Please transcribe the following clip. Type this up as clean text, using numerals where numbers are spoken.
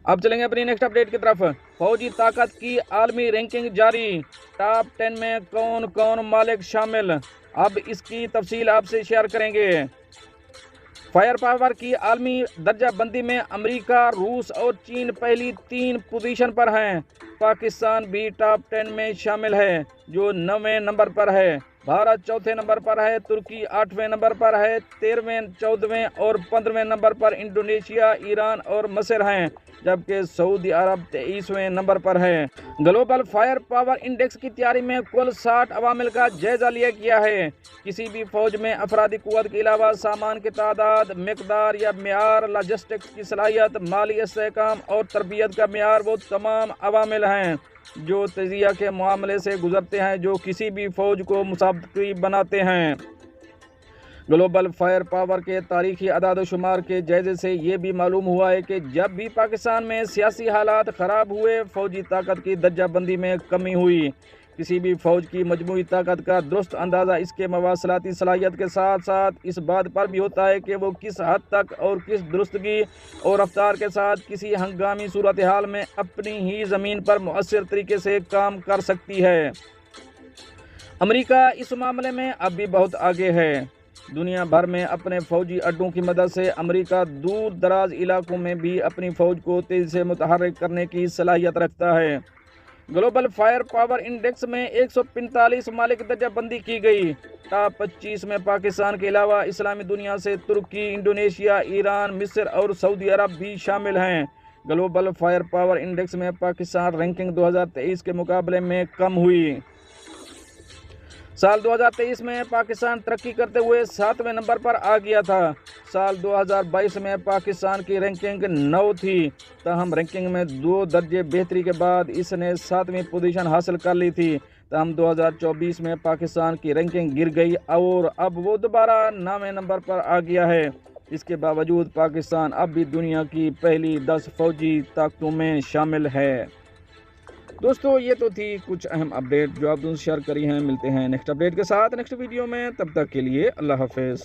اب چلیں گے اپنی نیکسٹ اپڈیٹ کی طرف۔ فوجی طاقت کی عالمی رینکنگ جاری، ٹاپ 10 میں کون کون مالک شامل، اب اس کی تفصیل آپ سے شیئر کریں گے۔ فائر پاور کی عالمی درجہ بندی میں امریکہ، روس اور چین پہلی 3 پوزیشن پر ہیں۔ پاکستان بھی ٹاپ 10 میں شامل ہے جو 9ویں نمبر پر ہے۔ بھارت 4تھے نمبر پر ہے، ترکی 8ویں نمبر پر ہے، 13ویں، 14ویں اور 15ویں نمبر پر انڈونیشیا، ایران اور مصر ہیں، جبکہ سعودی عرب 23ویں نمبر پر ہے۔ گلوبل فائر پاور انڈیکس کی تیاری میں کل 60 عوامل کا جائزہ لیا گیا ہے۔ کسی بھی فوج میں افرادی قوت کے علاوہ سامان کی تعداد، مقدار یا معیار، لاجسٹکس کی صلاحیت، مالی استحکام اور تربیت کا معیار وہ تمام عوامل ہیں جو تجزیہ کے معاملے سے گزرتے ہیں جو کسی بھی فوج کو مسابقتی بناتے ہیں۔ گلوبل فائر پاور کے تاریخی اعداد و شمار کے جائزے سے یہ بھی معلوم ہوا ہے کہ جب بھی پاکستان میں سیاسی حالات خراب ہوئے، فوجی طاقت کی درجہ بندی میں کمی ہوئی۔ کسی بھی فوج کی مجموعی طاقت کا درست اندازہ اس کے مواصلاتی صلاحیت کے ساتھ ساتھ اس بات پر بھی ہوتا ہے کہ وہ کس حد تک اور کس درستگی اور رفتار کے ساتھ کسی ہنگامی صورتحال میں اپنی ہی زمین پر مؤثر طریقے سے کام کر سکتی ہے۔ امریکہ اس معاملے میں اب بھی بہت آگے ہے۔ دنیا بھر میں اپنے فوجی اڈوں کی مدد سے امریکہ دور دراز علاقوں میں بھی اپنی فوج کو تیزی سے متحرک کرنے کی صلاحیت رکھتا ہے۔ گلوبل فائر پاور انڈیکس میں 145 ممالک درجہ بندی کی گئی۔ ٹاپ 25 میں پاکستان کے علاوہ اسلامی دنیا سے ترکی، انڈونیشیا، ایران، مصر اور سعودی عرب بھی شامل ہیں۔ گلوبل فائر پاور انڈیکس میں پاکستان رینکنگ 2023 کے مقابلے میں کم ہوئی۔ سال 2023 میں پاکستان ترقی کرتے ہوئے 7ویں نمبر پر آ گیا تھا۔ سال 2022 میں پاکستان کی رینکنگ 9 تھی، تاہم رینکنگ میں 2 درجے بہتری کے بعد اس نے 7ویں پوزیشن حاصل کر لی تھی۔ تاہم 2024 میں پاکستان کی رینکنگ گر گئی اور اب وہ دوبارہ 9ویں نمبر پر آ گیا ہے۔ اس کے باوجود پاکستان اب بھی دنیا کی پہلی 10 فوجی طاقتوں میں شامل ہے۔ دوستو یہ تو تھی کچھ اہم اپڈیٹ جو آپ سے شیئر کری ہیں۔ ملتے ہیں نیکسٹ اپڈیٹ کے ساتھ نیکسٹ ویڈیو میں، تب تک کے لیے اللہ حافظ۔